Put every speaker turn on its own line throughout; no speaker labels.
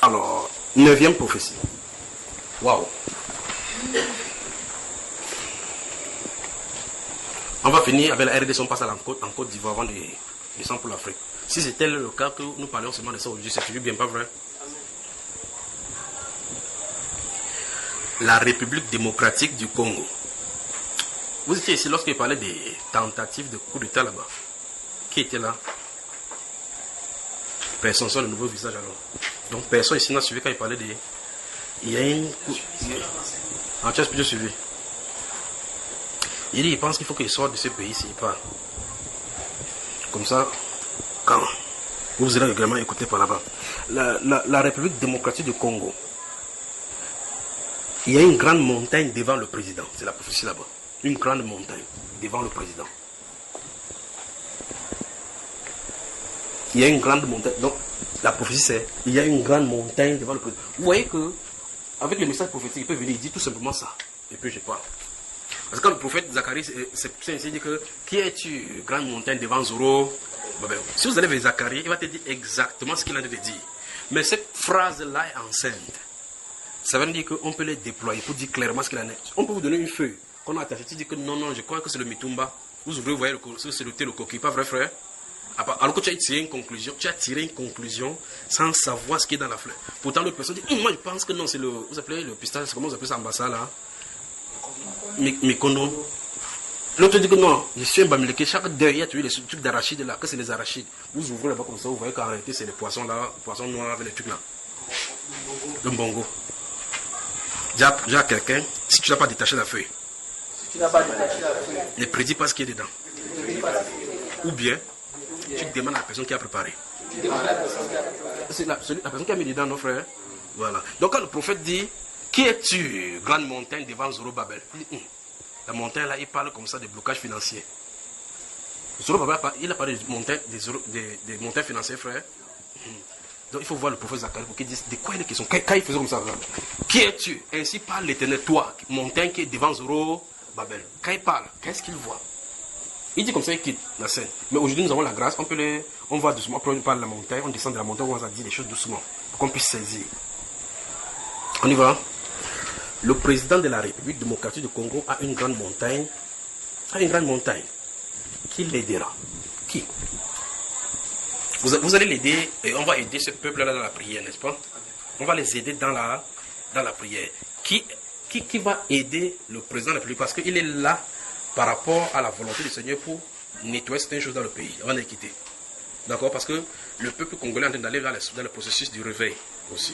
Alors, 9e prophétie. Waouh. On va finir avec la RDC, on passe à en Côte d'Ivoire avant de descendre pour l'Afrique. Si c'était le cas que nous parlions seulement de ça aujourd'hui, c'est toujours bien pas vrai. La République démocratique du Congo. Vous étiez ici lorsqu'il parlait des tentatives de coup d'État là-bas. Qui était là? Personne sur le nouveau visage alors. Donc personne ici n'a suivi quand il parlait des... Il y a une... Ah, tu as plutôt suivi. Il dit, il pense qu'il faut qu'il sorte de ce pays s'il parle. Comme ça, quand vous allez également écouter par là-bas. La République démocratique du Congo. Il y a une grande montagne devant le président. C'est la prophétie là-bas. Une grande montagne devant le président. Il y a une grande montagne. Donc, la prophétie c'est, il y a une grande montagne devant le président. Vous voyez que, avec le message prophétique, il peut venir, il dit tout simplement ça. Et puis je parle. Parce que quand le prophète Zacharie, il dit que, qui es-tu, grande montagne devant Zoro? Si vous allez vers Zacharie, il va te dire exactement ce qu'il a de dire. Mais cette phrase-là est enceinte. Ça veut dire qu'on peut les déployer pour dire clairement ce qu'il en est. On peut vous donner une feuille qu'on a attachée, tu dis que non, je crois que c'est le Mitumba. Vous ouvrez, vous voyez, c'est le coquille, pas vrai frère? Alors que tu as tiré une conclusion sans savoir ce qui est dans la fleur. Pourtant, l'autre personne dit, moi je pense que non, c'est le, vous appelez le pistache, comment vous appelez ça en bassa là? Mikono. L'autre dit que non, je suis un bamileke, chaque deuil, il y a tué les trucs d'arachides là, que c'est les arachides. Vous ouvrez là-bas comme ça, vous voyez qu'en réalité c'est les poissons là, poissons noirs avec les trucs là. Le bongo. Dis à quelqu'un, si tu n'as pas détaché la feuille, ne prédis pas ce qui est dedans. Ou bien, tu demandes à la personne qui a préparé. C'est la personne qui a mis dedans, nos frères. Voilà. Donc quand le prophète dit, qui es-tu, grande montagne devant Zorobabel? La montagne là, il parle comme ça de blocage financier. Zorobabel, il a parlé des montagnes financières, frère. Donc il faut voir le prophète Zacharie pour qu'il dise de quoi il est question. Quand il faisait comme ça, qui es-tu? Ainsi parle l'Éternel, toi, montagne qui est devant Zorobabel. Quand il parle, qu'est-ce qu'il voit? Il dit comme ça, il quitte la scène. Mais aujourd'hui, nous avons la grâce, on va doucement, après on parle de la montagne, on descend de la montagne, on va dire les choses doucement, pour qu'on puisse saisir. On y va? Le président de la République démocratique du Congo a une grande montagne. Qui l'aidera? Qui? Vous allez l'aider, et on va aider ce peuple-là dans la prière, n'est-ce pas? On va les aider dans la prière. Qui va aider le président de la République? Parce qu'il est là par rapport à la volonté du Seigneur pour nettoyer certaines choses dans le pays, avant de quitter. D'accord? Parce que le peuple congolais est en train d'aller dans le processus du réveil aussi.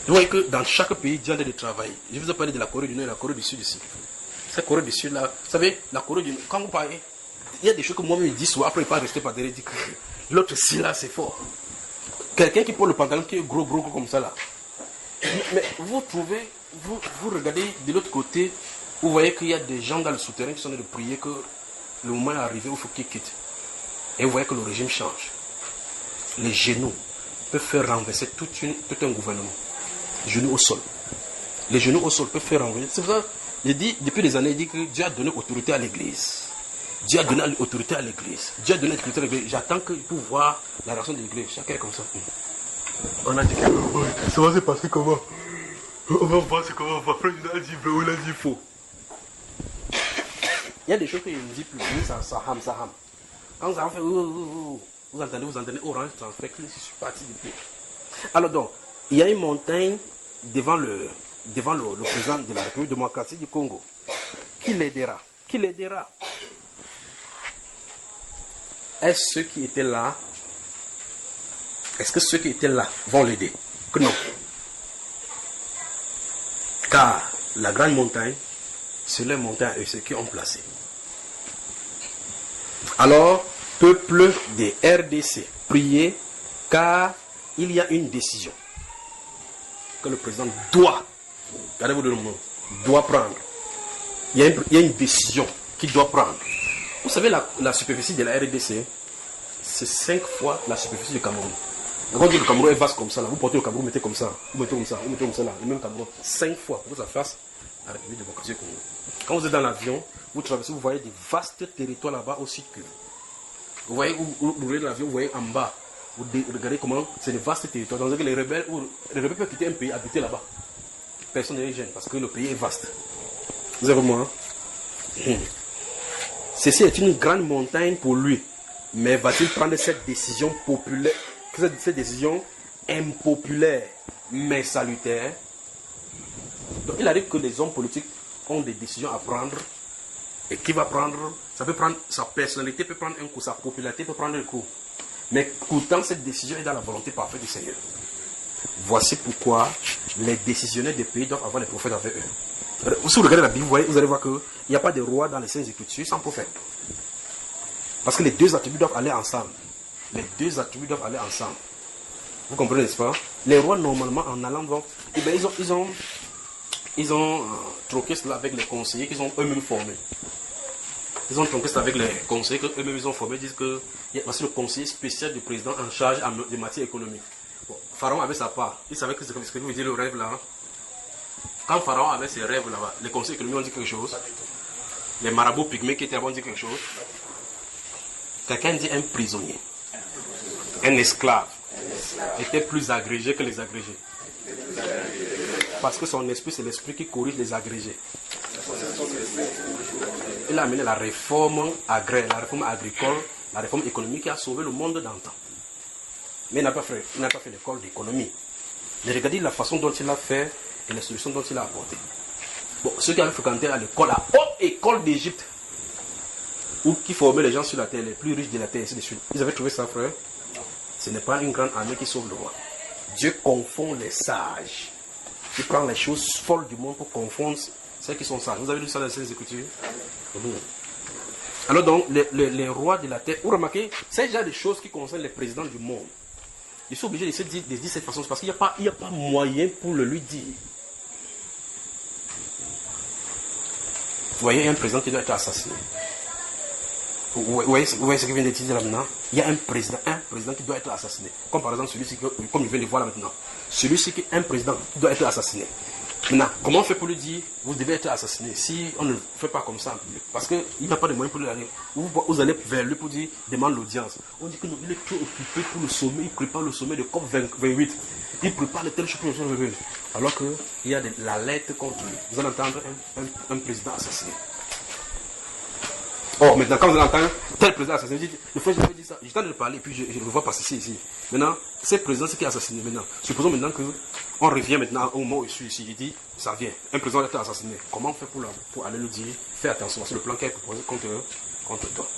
Vous voyez que dans chaque pays, Dieu a de travail. Je vous ai parlé de la Corée du Nord et la Corée du Sud ici. Cette Corée du Sud là, vous savez, la Corée du Nord, quand vous parlez, il y a des choses que moi-même je dis souvent, après il ne pas rester par derrière, il dit que l'autre si là c'est fort. Quelqu'un qui porte le pantalon qui est gros comme ça là. Mais vous trouvez, vous regardez de l'autre côté, vous voyez qu'il y a des gens dans le souterrain qui sont en train de prier que le moment est arrivé où il faut qu'ils quittent. Et vous voyez que le régime change. Les genoux peuvent faire renverser tout un gouvernement. Les genoux au sol. Les genoux au sol peuvent faire renverser. C'est pour ça, il dit, depuis des années, il dit que Dieu a donné autorité à l'église. Dieu a donné autorité à l'église. Dieu a donné autorité à l'église. J'attends que pour voir la réaction de l'église. Chacun est comme ça. On a dit que ça va se passer comment? On va voir comment on va faire. Il a dit vrai ou il a dit faux. Il y a des choses que je ne dis plus. Ça ham. Quand vous avez fait, vous entendez, orange, transfert, je suis parti depuis. Alors donc, il y a une montagne devant le président de la République démocratique du Congo. Qui l'aidera? Est-ce que ceux qui étaient là vont l'aider? Que non. Car la grande montagne, c'est les montagnes et ceux qui ont placé. Alors, peuple des RDC, priez, car il y a une décision que le président doit, regardez-vous le mot, doit prendre. Il y a une décision qu'il doit prendre. Vous savez, la superficie de la RDC, c'est 5 fois la superficie du Cameroun. Quand on dit que le Cameroun est vaste comme ça, là, vous portez le Cameroun, vous mettez comme ça, vous mettez comme ça, là, le même Cameroun, 5 fois pour sa face à la République démocratique du Congo. Quand vous êtes dans l'avion, vous traversez, vous voyez des vastes territoires là-bas au sud que vous voyez où l'avion, vous voyez en bas, regardez comment c'est de vastes territoires. Donc les rebelles peuvent quitter un pays, habiter là-bas. Personne ne les gêne parce que le pays est vaste. Vous avez moi. Ceci est une grande montagne pour lui. Mais va-t-il prendre cette décision populaire, cette décision impopulaire, mais salutaire? Donc il arrive que les hommes politiques ont des décisions à prendre. Et qui va prendre, ça peut prendre, sa personnalité peut prendre un coup, sa popularité peut prendre un coup. Mais pourtant, cette décision est dans la volonté parfaite du Seigneur. Voici pourquoi les décisionnaires des pays doivent avoir les prophètes avec eux. Si vous regardez la Bible, vous allez voir qu'il n'y a pas de roi dans les Saintes Écritures sans prophète. Parce que les deux attributs doivent aller ensemble. Les deux attributs doivent aller ensemble. Vous comprenez, n'est-ce pas? Les rois, normalement, en allant voir, eh bien, ils ont troqué cela avec les conseillers qu'ils ont eux-mêmes formés. Ils ont troqué cela avec les conseillers qu'eux-mêmes ont formés. Ils disent que voici le conseiller spécial du président en charge des matières économiques. Bon, Pharaon avait sa part. Il savait que ce que vous dites le rêve là. Quand Pharaon avait ses rêves là-bas, les conseillers économiques ont dit quelque chose. Les marabouts pygmées qui étaient là-bas ont dit quelque chose. Quelqu'un dit un prisonnier, un esclave, était plus agrégé que les agrégés. Parce que son esprit, c'est l'esprit qui corrige les agrégés. Il a amené la réforme agraire, la réforme agricole, la réforme économique qui a sauvé le monde d'antan. Mais il n'a pas fait l'école d'économie. Mais regardez la façon dont il a fait et les solutions dont il a apportées. Bon, ceux qui avaient fréquenté à l'école, la haute école d'Égypte, ou qui formaient les gens sur la terre, les plus riches de la terre, ainsi de suite. Ils avaient trouvé ça, frère. Ce n'est pas une grande armée qui sauve le roi. Dieu confond les sages. Il prend les choses folles du monde pour confondre ceux qui sont sages. Vous avez lu ça dans les Saintes Écritures? Alors donc, les rois de la terre, vous remarquez, c'est déjà des choses qui concernent les présidents du monde. Ils sont obligés de dire cette façon, parce qu'il n'y a pas moyen pour le lui dire. Vous voyez un président qui doit être assassiné. Vous voyez ce qu'il vient de dire là maintenant? Il y a un président qui doit être assassiné. Comme par exemple celui-ci, comme je viens de voir là maintenant. Celui-ci qui est un président qui doit être assassiné. Maintenant, comment on fait pour lui dire, vous devez être assassiné si on ne fait pas comme ça? Parce qu'il n'y a pas de moyen pour lui aller. Vous allez vers lui pour dire, demande l'audience. On dit qu'il est trop occupé pour le sommet, il prépare le sommet de COP 28. Il prépare le tel chose pour le sommet. Alors qu'il y a l'alerte contre lui. Vous allez entendre un président assassiné. Oh, maintenant, quand vous entendez tel président assassiné, vous dites, le frère, j'avais dit ça, j'ai tenté de parler, puis je le vois passer ici. Maintenant, c'est le président qui est assassiné maintenant. Supposons maintenant qu'on revient maintenant au moment où je suis ici, il dit, ça vient, un président a été assassiné. Comment on fait pour aller lui dire, fais attention, c'est le plan qui est proposé contre toi.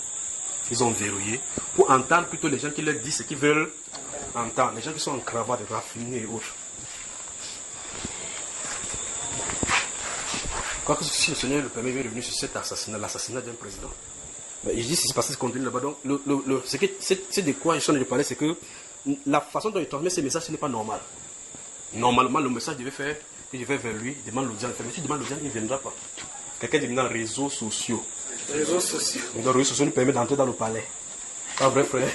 Ils ont verrouillé pour entendre plutôt les gens qui leur disent ce qu'ils veulent entendre, les gens qui sont en cravate, raffinés et autres. Quoique si le Seigneur le permet, il est revenu sur cet assassinat, l'assassinat d'un président. Mais je dis c'est parce que c'est contenu là-bas. Donc, c'est de quoi je suis en train de parler, c'est que la façon dont il transmet ces messages, ce n'est pas normal. Normalement, le message devait faire que je vais vers lui, demande l'audience. Mais si je demande l'audience, il ne viendra pas. Quelqu'un dit maintenant réseaux sociaux. Réseaux sociaux. Donc, les réseaux sociaux nous permettent d'entrer dans le palais. Pas vrai, frère?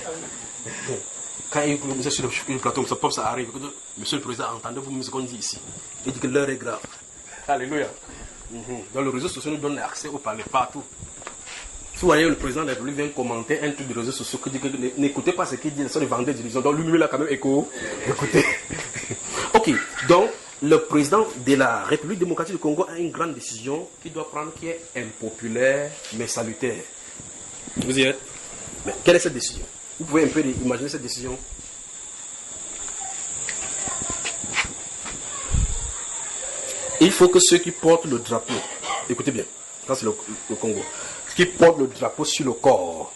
Quand il est sur le plateau, ça arrive. Monsieur le Président, entendez-vous ce qu'on dit ici? Il dit que l'heure est grave. Alléluia. Donc, le réseau social nous donne accès au palais partout. Si vous voyez le président de la République vient commenter un truc de réseaux sociaux qui dit que n'écoutez pas ce qu'il dit, c'est de vendre des illusions. Donc lui-même il a quand même écouté. Ok, donc le président de la République démocratique du Congo a une grande décision qu'il doit prendre qui est impopulaire mais salutaire. Vous y êtes? Mais quelle est cette décision? Vous pouvez un peu imaginer cette décision? Il faut que ceux qui portent le drapeau, écoutez bien, ça c'est le Congo, qui portent le drapeau sur le corps,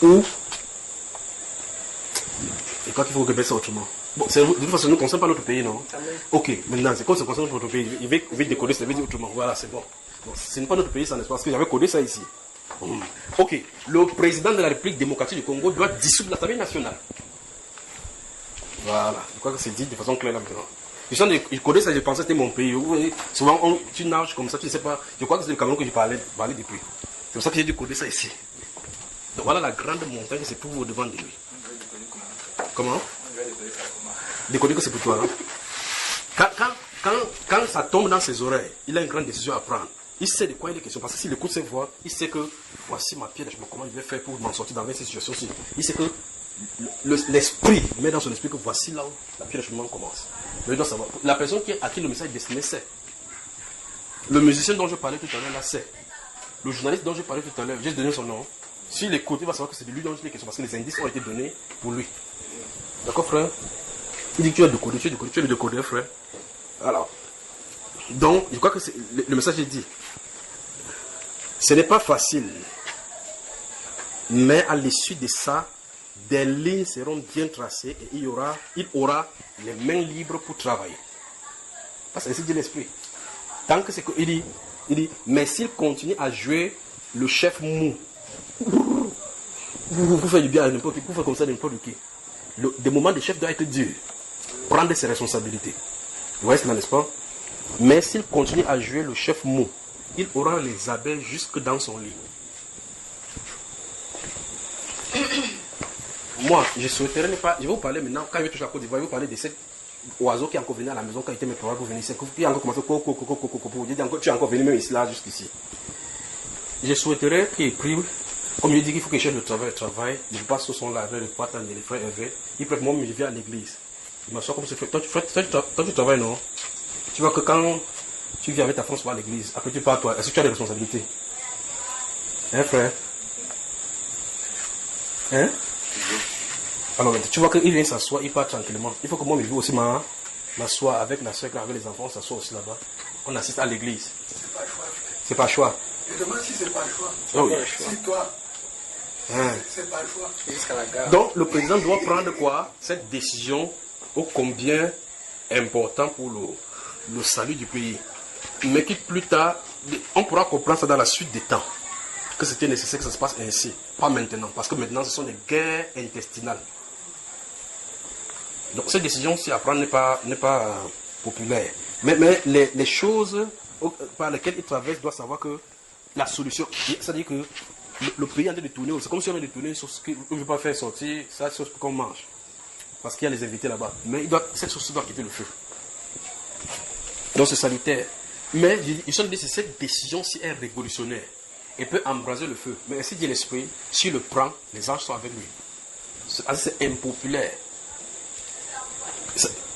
ou, et quoi qu'il faut répéter ça autrement. Bon, de toute façon, ça ne nous concerne pas notre pays, non? Ok, maintenant, c'est comme ça concerne notre pays, il veut décoder, ça veut dire autrement, voilà, c'est bon. Bon, ce n'est pas notre pays, ça n'est pas parce que j'avais codé ça ici. Ok, le président de la République démocratique du Congo doit dissoudre l'Assemblée nationale. Voilà, je crois que c'est dit de façon claire là maintenant. Je connais ça, je pensais que c'était mon pays. Souvent, tu nages comme ça, tu ne sais pas. Je crois que c'est le Cameroun que je parlais depuis. C'est pour ça que j'ai dû coder ça ici. Donc voilà la grande montagne qui se trouve au devant de lui. Comment? Décoder que c'est pour toi. Hein? Quand ça tombe dans ses oreilles, il a une grande décision à prendre. Il sait de quoi il est question. Parce que s'il écoute ses voix, il sait que voici ma pierre d'achoppement, comment je vais faire pour m'en sortir dans cette situation-ci. Il sait que l'esprit met dans son esprit que voici là où la pierre d'achoppement commence. Mais il doit savoir. La personne à qui le message est destiné sait. Le musicien dont je parlais tout à l'heure là sait. Le journaliste dont je parlais tout à l'heure, j'ai donné son nom. S'il écoute, il va savoir que c'est de lui dont je l'ai question parce que les indices ont été donnés pour lui. D'accord, frère? Il dit que tu es décodé, tu es le décodeur, frère. Alors, donc, je crois que le message est dit. Ce n'est pas facile. Mais à l'issue de ça, des lignes seront bien tracées et il aura les mains libres pour travailler. Ça, c'est ainsi dit l'esprit. Tant que c'est qu'il dit, mais s'il continue à jouer le chef mou, pour faire du bien à n'importe qui, pour faire comme ça à n'importe qui, des moments de chef doit être dur. Prendre ses responsabilités. Vous voyez cela, n'est-ce pas? Mais s'il continue à jouer le chef mou, il aura les abeilles jusque dans son lit. Moi, je souhaiterais ne pas. Je vais vous parler maintenant, quand je vais toucher à Côte d'Ivoire, je vais vous parler de cet oiseau qui est encore venu à la maison quand il était mes parents pour venir ici. Qui a encore commencé tu es encore venu même ici, là, jusqu'ici. Je souhaiterais qu'il écrive, comme je dis qu'il faut qu'il cherche le travail, je passe ce son là avec le patin et les frères Hervé. Il préfère moi, je viens à l'église. Il m'assoit comme ça. Toi, tu travailles, non? Tu vois que quand tu viens avec ta France à l'église, après tu pars toi, est-ce que tu as des responsabilités? Hein, frère? Hein? Alors, tu vois qu'il vient s'asseoir, il part tranquillement. Il faut que moi, je vienne aussi m'asseoir avec la soeur, avec les enfants, on s'assoit aussi là-bas. On assiste à l'église. C'est pas choix.
Je demande si c'est pas le choix.
Oh, oui.
Si toi,
Hein.
c'est pas le choix.
Jusqu'à la gare.
Donc, le président doit prendre quoi? Cette décision ô combien important pour le salut du pays. Mais qui plus tard, on pourra comprendre ça dans la suite des temps. Que c'était nécessaire que ça se passe ainsi. Pas maintenant. Parce que maintenant, ce sont des guerres intestinales. Donc, cette décision-ci à prendre n'est pas populaire. Mais les choses par lesquelles ils traversent doivent savoir que la solution, c'est-à-dire que le pays est en train de tourner. C'est comme si on avait de tourner sur ce qu'on ne veut pas faire sortir, ça, c'est ce qu'on mange. Parce qu'il y a les invités là-bas. Mais cette sauce doit quitter le feu. Donc c'est sanitaire. Mais ils sont dit que cette décision-ci est révolutionnaire. Et peut embraser le feu. Mais ainsi dit l'esprit, s'il le prend, les anges sont avec lui. C'est impopulaire.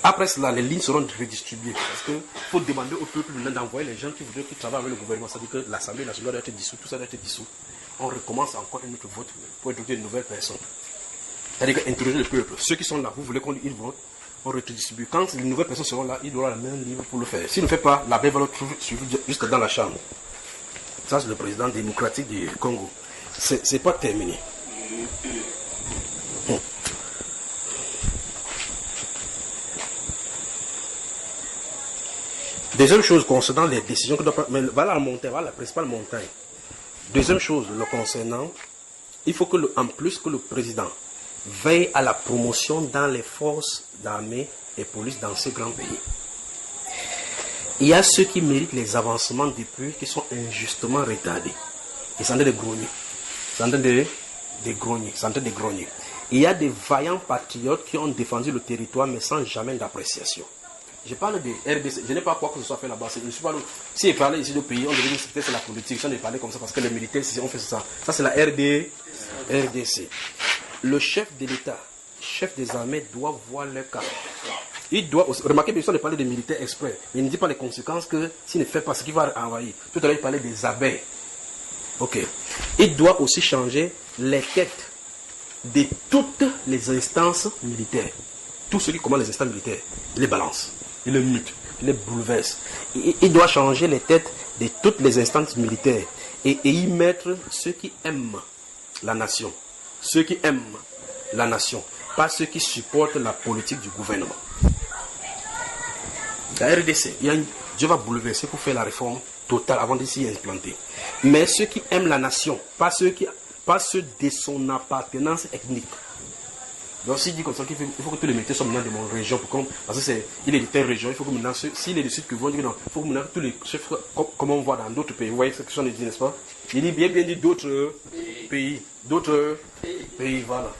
Après cela, les lignes seront redistribuées. Parce qu'il faut demander au peuple d'envoyer les gens qui voudraient qu'ils travaillent avec le gouvernement. Ça veut dire que l'Assemblée nationale doit être dissoute, tout ça doit être dissous. On recommence encore un autre vote pour introduire une nouvelle personne. C'est-à-dire qu'introduire le peuple. Ceux qui sont là, vous voulez qu'ils votent, on redistribue. Quand les nouvelles personnes seront là, il aura la main libre pour le faire. S'il ne fait pas, la baie va le suivre jusque dans la chambre. Ça, c'est le président démocratique du Congo. C'est pas terminé. Deuxième chose concernant les décisions que doit prendre, mais voilà la montagne, voilà la principale montagne. Deuxième chose, le concernant, il faut que en plus que le président veille à la promotion dans les forces d'armée et police dans ces grands pays. Il y a ceux qui méritent les avancements depuis qui sont injustement retardés. Ils sont en train de grogner. Ils sont en train de grogner. Il y a des vaillants patriotes qui ont défendu le territoire mais sans jamais d'appréciation. Je parle de RDC, je n'ai pas quoi que ce soit fait là-bas. Si je parlais ici de pays, on devait dire que c'est la politique. Si on parler comme ça parce que les militaires, on fait ça. Ça, c'est la RDC. Le chef de l'État, chef des armées, doit voir le cas. Il doit aussi, remarquez bien, on parler des militaires exprès. Mais il ne dit pas les conséquences que s'il ne fait pas ce qu'il va envahir. Tout à l'heure, il parlait des abeilles. Ok. Il doit aussi changer les têtes de toutes les instances militaires. Tous ceux qui commandent les instances militaires, il les balance. Il les mute, il les bouleverse. Il doit changer les têtes de toutes les instances militaires et y mettre ceux qui aiment la nation. Ceux qui aiment la nation, pas ceux qui supportent la politique du gouvernement. La RDC, Dieu va bouleverser pour faire la réforme totale avant de s'y implanter. Mais ceux qui aiment la nation, pas ceux de son appartenance ethnique. Donc s'il dit comme ça qu'il faut que tous les militaires soient maintenant de mon région, parce qu'il est de telle région, il faut que maintenant, s'il est de sud que vont dire non, il faut que maintenant tous les chefs, comme on voit dans d'autres pays, vous voyez ce que j'en ai dit, n'est-ce pas? Il dit bien dit d'autres pays, voilà.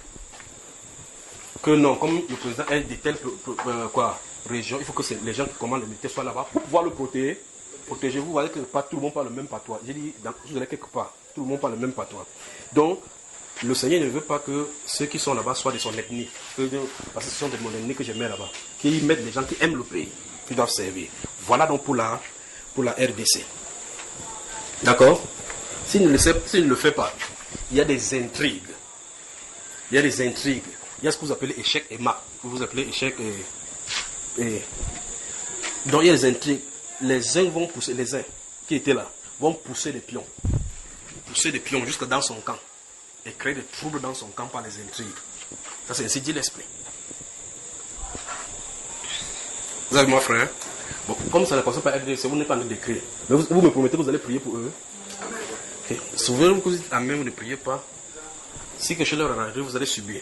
Que non, comme le président est de telle région, il faut que les gens qui commandent les militaires soient là-bas pour pouvoir le protéger. Protégez-vous, vous voyez que pas tout le monde parle le même patois. J'ai dit, vous allez quelque part. tout le monde parle le même patois. Donc, le Seigneur ne veut pas que ceux qui sont là-bas soient de son ethnie. Parce que ce sont de mon ethnie que je mets là-bas. Qu'ils mettent des gens qui aiment le pays, qui doivent servir. Voilà donc pour la RDC. D'accord? S'il ne le fait pas, il y a des intrigues. Il y a des intrigues. Il y a ce que vous appelez échec et mat. Vous appelez échec et... Donc il y a des intrigues. Les uns vont pousser, les uns qui étaient là, vont pousser des pions. Pousser des pions jusque dans son camp. Et créer des troubles dans son camp par les intrigues. Ça c'est ainsi dit l'esprit. Vous avez mon frère? Bon, comme ça ne concerne pas RDC, vous n'êtes pas en train d'écrire. Mais vous me promettez que vous allez prier pour eux. Okay. Souvenez-vous que vous dites amen, vous ne priez pas. Si quelque chose leur arrive, vous allez subir.